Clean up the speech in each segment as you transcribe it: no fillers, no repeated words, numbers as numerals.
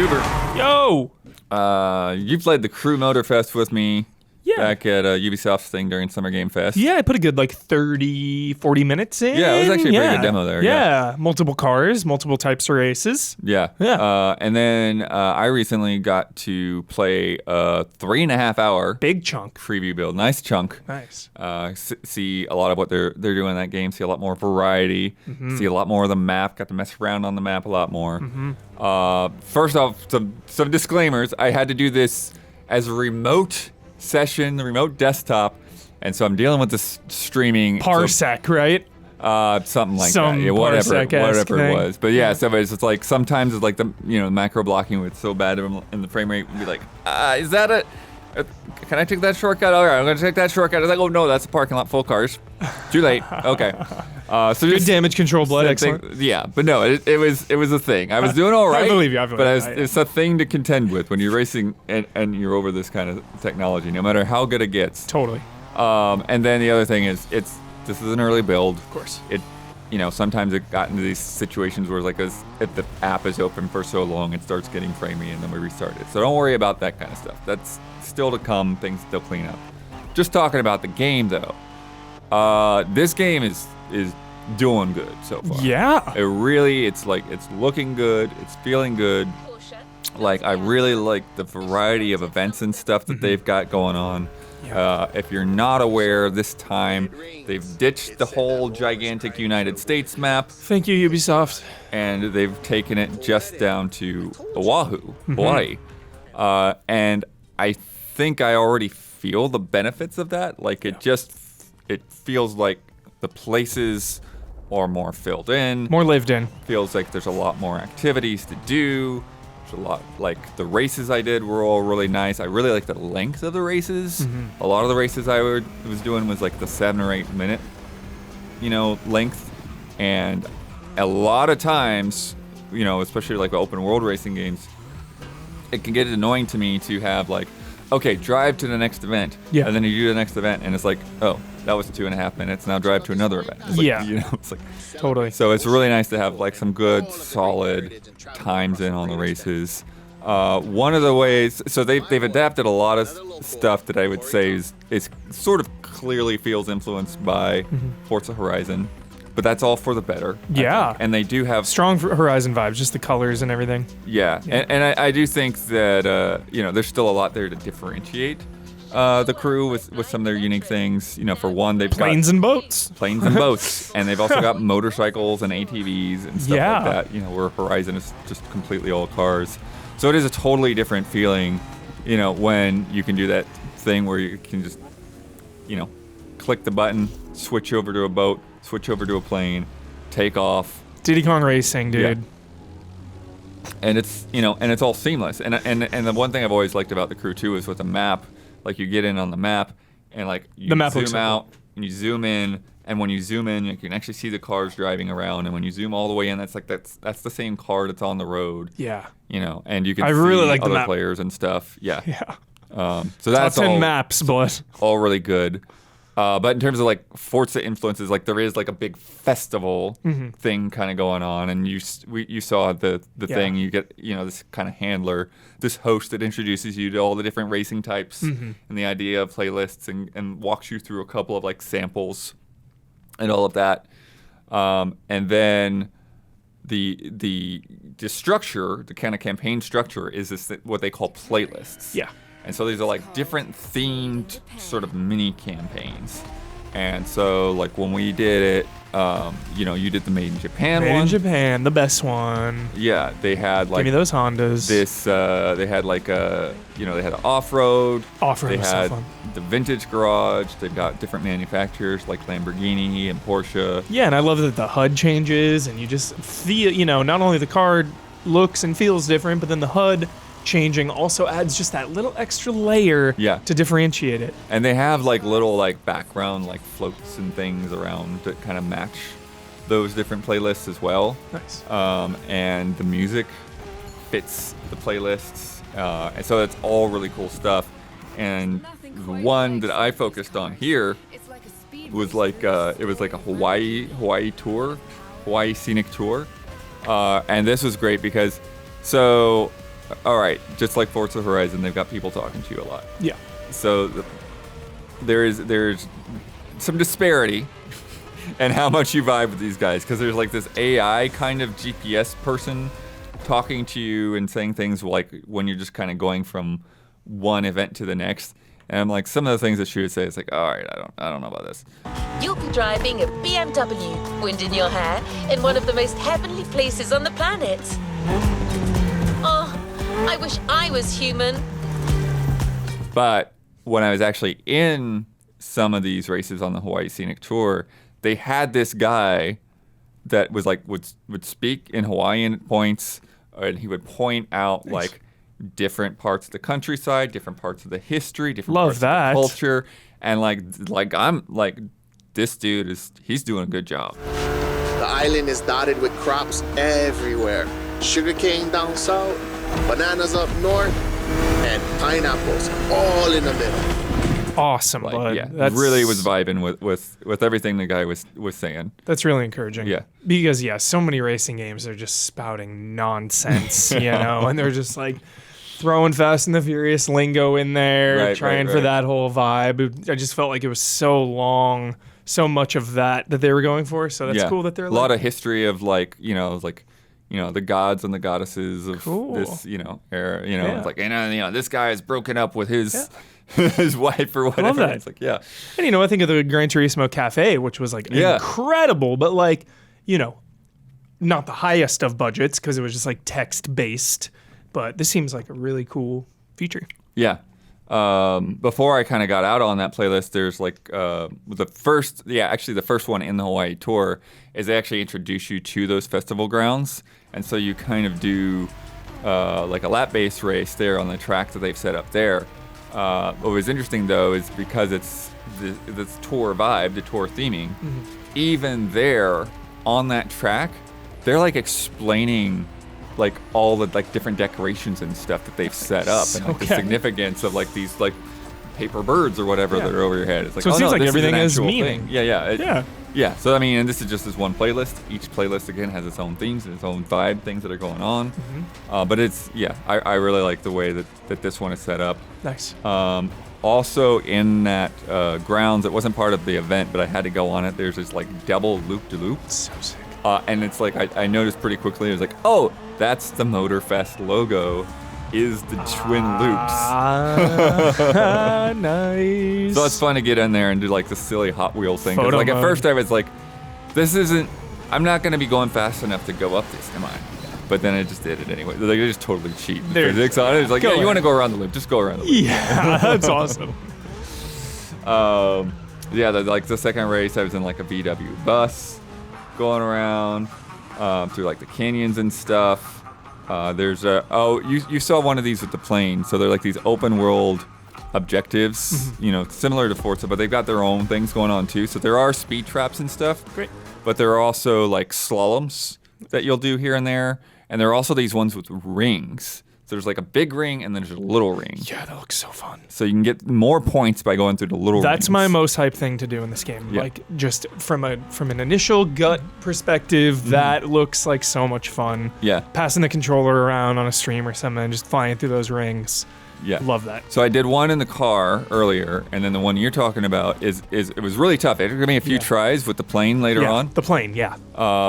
Hubert. Yo! You played the Crew Motorfest with me back at Ubisoft's thing during Summer Game Fest. Yeah, I put a good 30, 40 minutes in. Yeah, it was actually a pretty good demo there. Yeah, multiple cars, multiple types of races. Yeah. And then I recently got to play a 3.5 hour big chunk preview build. Nice chunk. Nice. See a lot of what they're doing in that game. See a lot more variety. Mm-hmm. See a lot more of the map. Got to mess around on the map a lot more. Mm-hmm. First off, some disclaimers. I had to do this as a remote session, the remote desktop, and so I'm dealing with this streaming parsec, right? Something like that. Yeah, whatever it was. But yeah, so it's just like sometimes it's like the macro blocking was so bad in the frame rate would be like, is that a can I take that shortcut? All right, I'm gonna take that shortcut. I was like, oh no, that's a parking lot full of cars. Too late. Okay. So good damage control, blood. Excellent. Yeah, but no, it was a thing. I was doing all right. I believe you. But it's a thing to contend with when you're racing and you're over this kind of technology, no matter how good it gets. Totally. And then the other thing is, this is an early build. Of course. Sometimes it got into these situations where if the app is open for so long, it starts getting framey and then we restart it. So don't worry about that kind of stuff. That's still to come. Things they'll clean up. Just talking about the game though. This game is doing good so far. Yeah. It's looking good. It's feeling good. Like I really like the variety of events and stuff that they've got going on. Yeah. If you're not aware, this time they've ditched the whole gigantic United States map. Thank you, Ubisoft. And they've taken it just down to Oahu, Hawaii. And I think I already feel the benefits of that. Like it feels like the places are more filled in. More lived in. Feels like there's a lot more activities to do. A lot like the races I did were all really nice. I really like the length of the races. A lot of the races I was doing was like the 7 or 8 minute, length, and a lot of times, especially like open world racing games, it can get annoying to me to have like, okay, drive to the next event, and then you do the next event, and it's like, oh, that was 2.5 minutes. Now drive to another event. It's like, it's like totally. So it's really nice to have like some good, solid times in on the races. One of the ways, so they've adapted a lot of stuff that I would say is sort of clearly feels influenced by Forza Horizon, but that's all for the better. Yeah. And they do have strong Horizon vibes, just the colors and everything. Yeah. And I do think that there's still a lot there to differentiate the Crew with some of their unique things. For one, they've planes and boats, and they've also got motorcycles and ATVs and stuff like that. Where Horizon is just completely all cars. So it is a totally different feeling, when you can do that thing where you can just, click the button, switch over to a boat, switch over to a plane, take off. Diddy Kong Racing, dude. Yeah. And it's and it's all seamless. And the one thing I've always liked about the Crew too is with the map. Like you get in on the map, and like you zoom out, and you zoom in, and when you zoom in, you can actually see the cars driving around. And when you zoom all the way in, that's the same car that's on the road. Yeah. And you can see really like other players and stuff. Yeah. Yeah. So that's all 10 all maps, but all really good. But in terms of like Forza influences, like there is like a big festival thing kind of going on, and you saw the thing. You get this kind of handler, this host that introduces you to all the different racing types and the idea of playlists and walks you through a couple of like samples and all of that. And then the structure, the kind of campaign structure, is what they call playlists. Yeah. And so these are like different themed sort of mini campaigns. And so like when we did it, you did the Made in Japan one. Made in Japan, the best one. Yeah, they had like... Give me those Hondas. They had like they had an off-road. Off-road They was had so fun. the vintage garage. They've got different manufacturers like Lamborghini and Porsche. Yeah, and I love that the HUD changes and you just feel, not only the car looks and feels different, but then the HUD changing also adds just that little extra layer to differentiate it. And they have like little like background like floats and things around that kind of match those different playlists as well. Nice. And the music fits the playlists. And so it's all really cool stuff. And the one that I focused on here was like it was like a Hawaii tour, Hawaii scenic tour. And this was great because all right, just like Forza Horizon, they've got people talking to you a lot. Yeah. So there's some disparity in how much you vibe with these guys, because there's like this AI kind of GPS person talking to you and saying things like when you're just kind of going from one event to the next. And I'm like, some of the things that she would say, it's like, all right, I don't know about this. You'll be driving a BMW, wind in your hair, in one of the most heavenly places on the planet. Oh, I wish I was human. But when I was actually in some of these races on the Hawaii Scenic Tour, they had this guy that was like would speak in Hawaiian at points, and he would point out like different parts of the countryside, different parts of the history, different parts of the culture, and like I'm like, this dude he's doing a good job. The island is dotted with crops everywhere. Sugarcane down south, bananas up north, and pineapples all in the middle. Awesome, bud. Yeah, really was vibing with everything the guy was saying. That's really encouraging. Yeah. Because, so many racing games are just spouting nonsense, and they're just like throwing Fast and the Furious lingo in there, trying for that whole vibe. I just felt like it was so long, so much of that they were going for. So that's cool that they're a lot of history of the gods and the goddesses of this, era. It's like, this guy is broken up with his his wife or whatever. I love that. It's like, yeah. And I think of the Gran Turismo Cafe, which was like incredible, but like, not the highest of budgets because it was just like text based. But this seems like a really cool feature. Yeah. Before I kind of got out on that playlist, there's like the first one in the Hawaii tour is they actually introduce you to those festival grounds. And so you kind of do like a lap-based race there on the track that they've set up there. What was interesting, though, is because it's this tour vibe, the tour theming, even there on that track, they're like explaining like all the like different decorations and stuff that they've set up and like the significance of like these like paper birds or whatever that are over your head. It's like, so it seems like everything has meaning. Yeah. So I mean, and this is just this one playlist. Each playlist again has its own themes and its own vibe, things that are going on. But it's I really like the way that this one is set up. Nice. Also in that grounds, it wasn't part of the event, but I had to go on it. There's this like double loop-de-loop. So sick. And it's like I noticed pretty quickly. It was like, oh, that's the Motorfest logo. Is the twin loops. Nice. So it's fun to get in there and do like the silly Hot Wheels thing. Like at first I was like, I'm not going to be going fast enough to go up this, am I? But then I just did it anyway. Like, I just totally cheat. They're excited. It's like, you want to go around the loop, just go around the loop. Yeah, that's awesome. Like the second race, I was in like a VW bus going around through like the canyons and stuff. You saw one of these with the plane. So they're like these open world objectives, similar to Forza, but they've got their own things going on too. So there are speed traps and stuff. Great. But there are also like slaloms that you'll do here and there. And there are also these ones with rings. So there's like a big ring and then there's a little ring. Yeah, that looks so fun. So you can get more points by going through the little rings. That's my most hype thing to do in this game. Yeah. Like just from an initial gut perspective, that looks like so much fun. Yeah. Passing the controller around on a stream or something, just flying through those rings. Yeah. Love that. So I did one in the car earlier, and then the one you're talking about is it was really tough. It took me a few tries with the plane later on. The plane,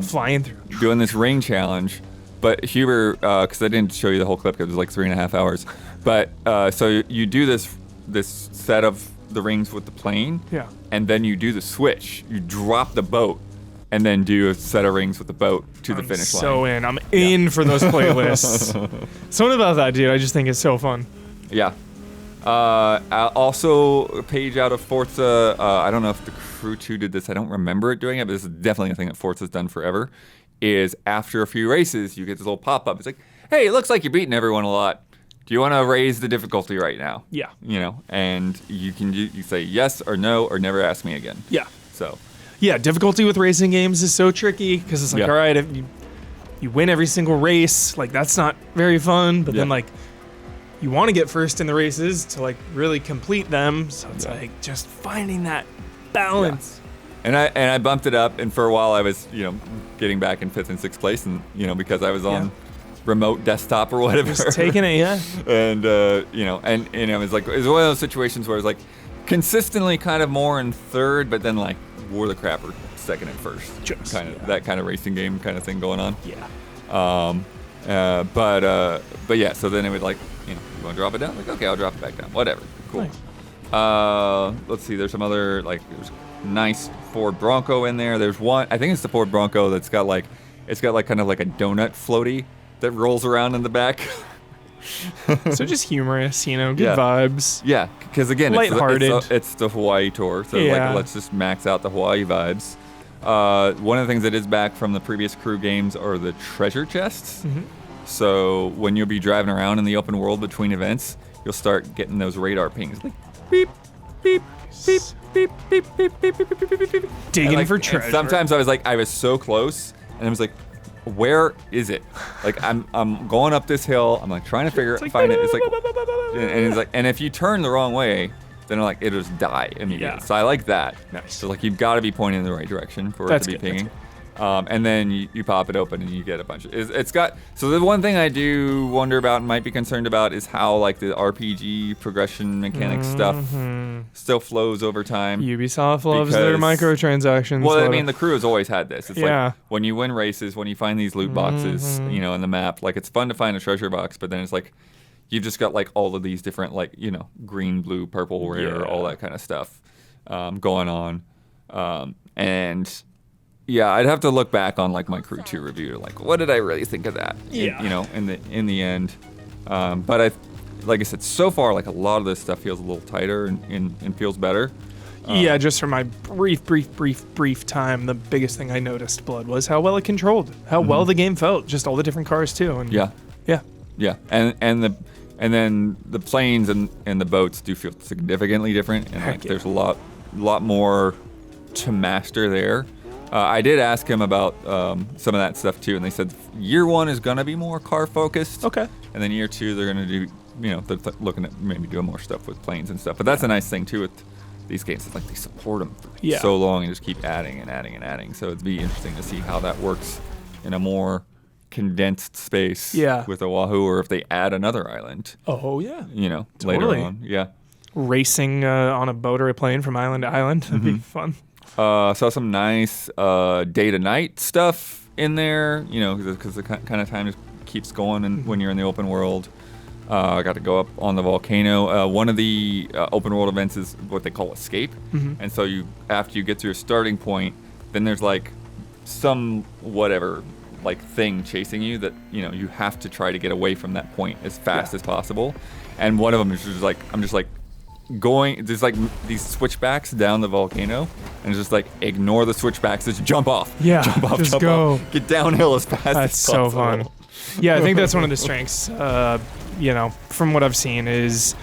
flying through. Doing this ring challenge. But Huber, because I didn't show you the whole clip because it was like 3.5 hours. But so you do this set of the rings with the plane. Yeah. And then you do the switch. You drop the boat and then do a set of rings with the boat to the finish line. I'm in for those playlists. Something about that, dude. I just think it's so fun. Yeah. Also, a page out of Forza. I don't know if the Crew 2 did this. I don't remember it doing it, but this is definitely a thing that Forza's done forever. Is after a few races, you get this little pop-up. It's like, hey, it looks like you're beating everyone a lot. Do you want to raise the difficulty right now? Yeah. And you say yes or no or never ask me again. Yeah. So. Yeah, difficulty with racing games is so tricky because it's like, all right, if you win every single race, like that's not very fun. But then like, you want to get first in the races to like really complete them. So it's like just finding that balance. Yeah. And I bumped it up, and for a while I was, getting back in 5th and 6th place, and because I was on remote desktop or whatever. Just taking it, yeah. And it's like it's one of those situations where it's like consistently kind of more in third, but then like War the Crapper second and first. Just, That kind of racing game kind of thing going on. Yeah. But yeah, so then it would like, you want to drop it down? Like, okay, I'll drop it back down. Whatever. Cool. Nice. Let's see. There's some other like there's nice Ford Bronco in there. There's one. I think it's the Ford Bronco that's got like kind of like a donut floaty that rolls around in the back. So just humorous, good vibes. Yeah, because again, lighthearted. It's the Hawaii tour, so like let's just max out the Hawaii vibes. One of the things that is back from the previous crew games are the treasure chests. Mm-hmm. So when you'll be driving around in the open world between events, you'll start getting those radar pings, like beep, beep, beep, beep, beep, beep, beep, beep, beep, beep, beep. Digging for treasure. And sometimes I was so close, and I was like, where is it? Like I'm going up this hill. I'm like trying to find it. It's like, and it's like, and if you turn the wrong way, then like it'll just die immediately. Yeah. So I like that. Nice. So like you've got to be pointing in the right direction for it to be pinging. And then you pop it open and you get a bunch of. It's got. So the one thing I do wonder about and might be concerned about is how like the RPG progression mechanics stuff still flows over time. Ubisoft loves their microtransactions. Well, I mean, the crew has always had this. It's Yeah. like when you win races, when you find these loot boxes, in the map, like it's fun to find a treasure box, but then it's like you've just got like all of these different like green, blue, purple, rare, all that kind of stuff going on, and. Yeah, I'd have to look back on like my Crew 2 review, like what did I really think of that? Yeah. In the end, but like I said, so far like a lot of this stuff feels a little tighter and feels better. Yeah, just from my brief time, the biggest thing I noticed, Blood, was how well it controlled, how well the game felt, just all the different cars too. And yeah, and then the planes and the boats do feel significantly different, and like, there's a lot more to master there. I did ask him about some of that stuff too, and they said year 1 is gonna be more car focused. Okay. And then year 2 they're gonna do, they're looking at maybe doing more stuff with planes and stuff. But that's a nice thing too with these games. It's like they support them for so long and just keep adding and adding and adding. So it'd be interesting to see how that works in a more condensed space with Oahu, or if they add another island. Oh yeah. Later on. Yeah. Racing on a boat or a plane from island to island. That'd be fun. Saw some nice day to night stuff in there, because the kind of time just keeps going and when you're in the open world. I got to go up on the volcano. One of the open world events is what they call escape. And so after you get to a starting point, then there's like some whatever like thing chasing you that you have to try to get away from that point as fast as possible. And one of them is just like I'm just like going, there's like these switchbacks down the volcano, and it's just like ignore the switchbacks, just jump off. Yeah, jump go. off, get downhill as fast as possible. That's so fun. Yeah, I think that's one of the strengths, from what I've seen, is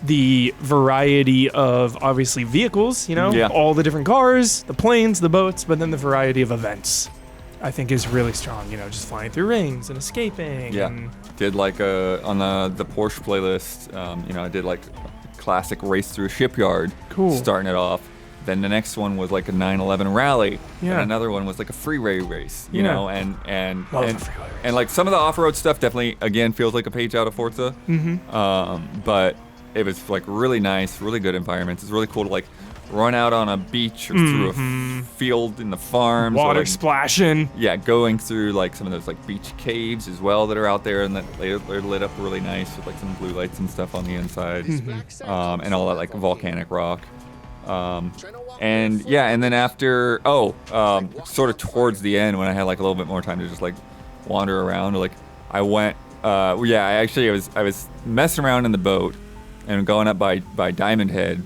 the variety of obviously vehicles, all the different cars, the planes, the boats, but then the variety of events, I think is really strong, just flying through rings and escaping. Yeah, did like on the Porsche playlist, I did like classic race through a shipyard, starting it off. Then the next one was like a 9/11 rally, and another one was like a freeway race, and like some of the off-road stuff definitely again feels like a page out of Forza. But it was like really nice, really good environments. It's really cool to like run out on a beach or through a field in the farms, water like, splashing. Yeah, going through like some of those like beach caves as well that are out there, and that they're lit up really nice with like some blue lights and stuff on the inside, and all that like volcanic rock. And then after sort of towards the end when I had like a little bit more time to just like wander around, like I went I was messing around in the boat and going up by Diamond Head,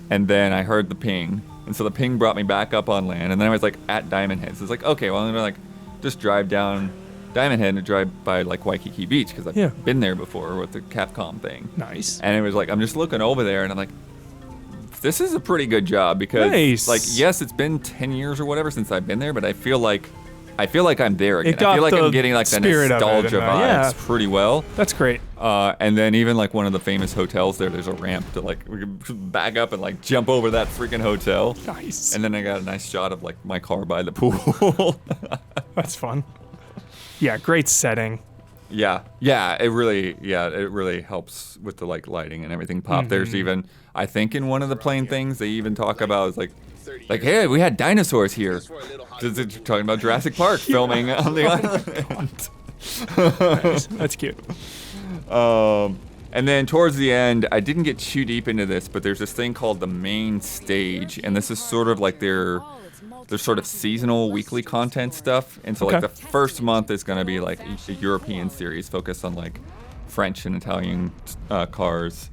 and then I heard the ping, and so the ping brought me back up on land, and then I was like at Diamond Head, so it's like, okay, well I'm gonna like just drive down Diamond Head and drive by like Waikiki Beach because I've been there before with the Capcom thing. Nice. And it was like I'm just looking over there and I'm like, this is a pretty good job because like yes, it's been 10 years or whatever since I've been there, but I feel like I'm there again. I feel like I'm getting like the nostalgia vibes pretty well. That's great. And then even like one of the famous hotels there's a ramp to like we can back up and like jump over that freaking hotel. Nice. And then I got a nice shot of like my car by the pool. That's fun. Yeah, great setting. Yeah, it really helps with the like lighting and everything pop. There's even, I think in one of the plane things, they even talk about is like, hey, we had dinosaurs here. Talking about Jurassic Park filming on the island. Nice. That's cute. And then towards the end, I didn't get too deep into this, but there's this thing called the main stage, and this is sort of like their sort of seasonal weekly content stuff. And so like the first month is going to be like a European series focused on like French and Italian cars.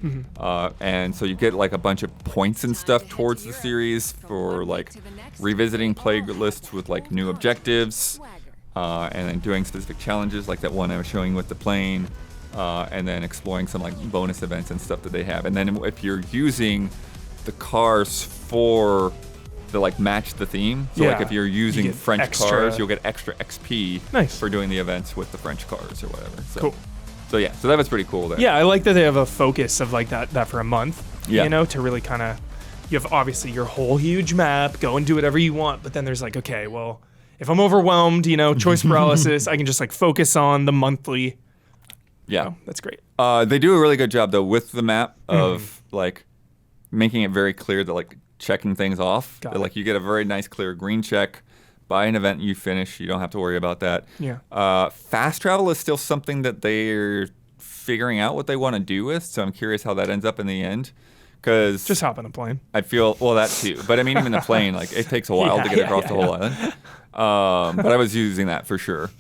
And so you get like a bunch of points and stuff towards the series for like revisiting playlists with like new objectives, and then doing specific challenges like that one I was showing with the plane, and then exploring some like bonus events and stuff that they have. And then if you're using the cars for to like match the theme. So like if you're using French cars, you'll get extra XP for doing the events with the French cars or whatever. So, cool. So that was pretty cool there. Yeah, I like that they have a focus of like that for a month. Yeah. You know, to really kind of, you have obviously your whole huge map, go and do whatever you want, but then there's like, okay, well, if I'm overwhelmed, you know, choice paralysis, I can just like focus on the monthly. Yeah. So that's great. They do a really good job though with the map of like making it very clear that like checking things off. Like you get a very nice clear green check by an event you finish. You don't have to worry about that. Yeah. Fast travel is still something that they're figuring out what they want to do with. So I'm curious how that ends up in the end. Because just hop on a plane. I feel, well, that too. But I mean, even the plane, like it takes a while to get across the whole island. But I was using that for sure.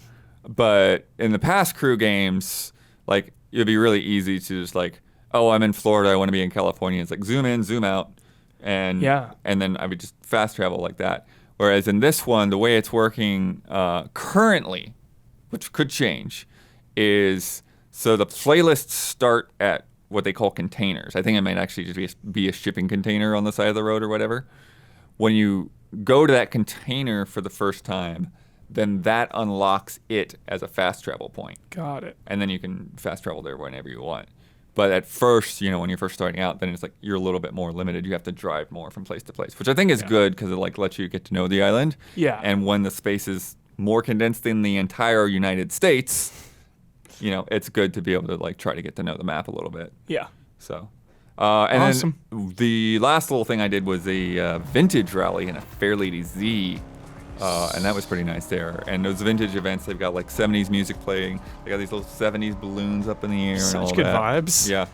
But in the past crew games, like it'd be really easy to just like, oh, I'm in Florida, I want to be in California. It's like zoom in, zoom out. And then I would just fast travel like that. Whereas in this one, the way it's working currently, which could change, is so the playlists start at what they call containers. I think it might actually just be a shipping container on the side of the road or whatever. When you go to that container for the first time, then that unlocks it as a fast travel point. Got it. And then you can fast travel there whenever you want. But at first, you know, when you're first starting out, then it's like you're a little bit more limited. You have to drive more from place to place, which I think is good because it like lets you get to know the island. Yeah. And when the space is more condensed than the entire United States, you know, it's good to be able to like try to get to know the map a little bit. Yeah. So, and awesome. Then the last little thing I did was a vintage rally in a Fairlady Z. And that was pretty nice there. And those vintage events, they've got like 70s music playing. They got these little 70s balloons up in the air and all that. Such good vibes. Yeah.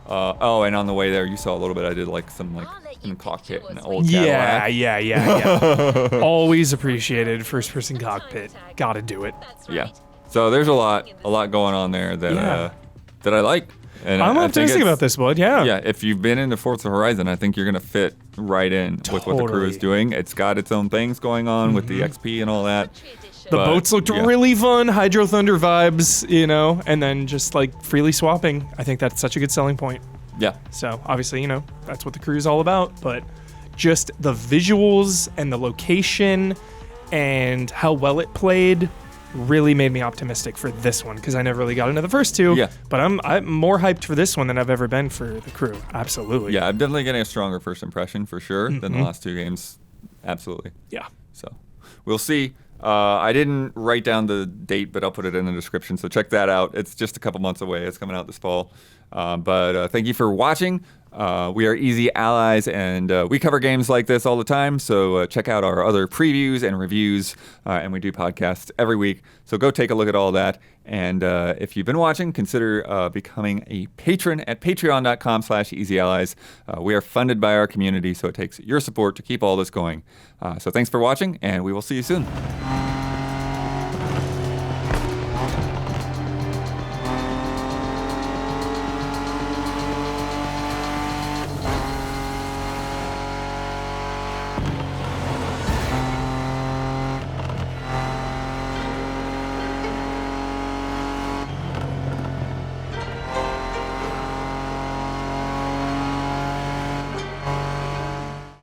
And on the way there, you saw a little bit. I did like some like in the cockpit in an old Cadillac. Yeah. Always appreciated first-person cockpit. Gotta do it. Yeah. So there's a lot going on there that that I like. And I'm optimistic about this, bud. Yeah. Yeah. If you've been into Forza Horizon, I think you're gonna fit right in with what the crew is doing. It's got its own things going on with the XP and all that. The boats looked really fun, Hydro Thunder vibes, you know, and then just like freely swapping. I think that's such a good selling point. Yeah. So obviously, you know, that's what the crew is all about. But just the visuals and the location and how well it played really made me optimistic for this one because I never really got into the first two. Yeah. But I'm more hyped for this one than I've ever been for the crew. Absolutely. Yeah, I'm definitely getting a stronger first impression for sure than the last two games. Absolutely. Yeah. So we'll see. I didn't write down the date, but I'll put it in the description. So check that out. It's just a couple months away. It's coming out this fall. But thank you for watching. We are Easy Allies, and we cover games like this all the time. So check out our other previews and reviews, and we do podcasts every week. So go take a look at all that. And if you've been watching, consider becoming a patron at patreon.com/easyallies. We are funded by our community, so it takes your support to keep all this going. So thanks for watching, and we will see you soon.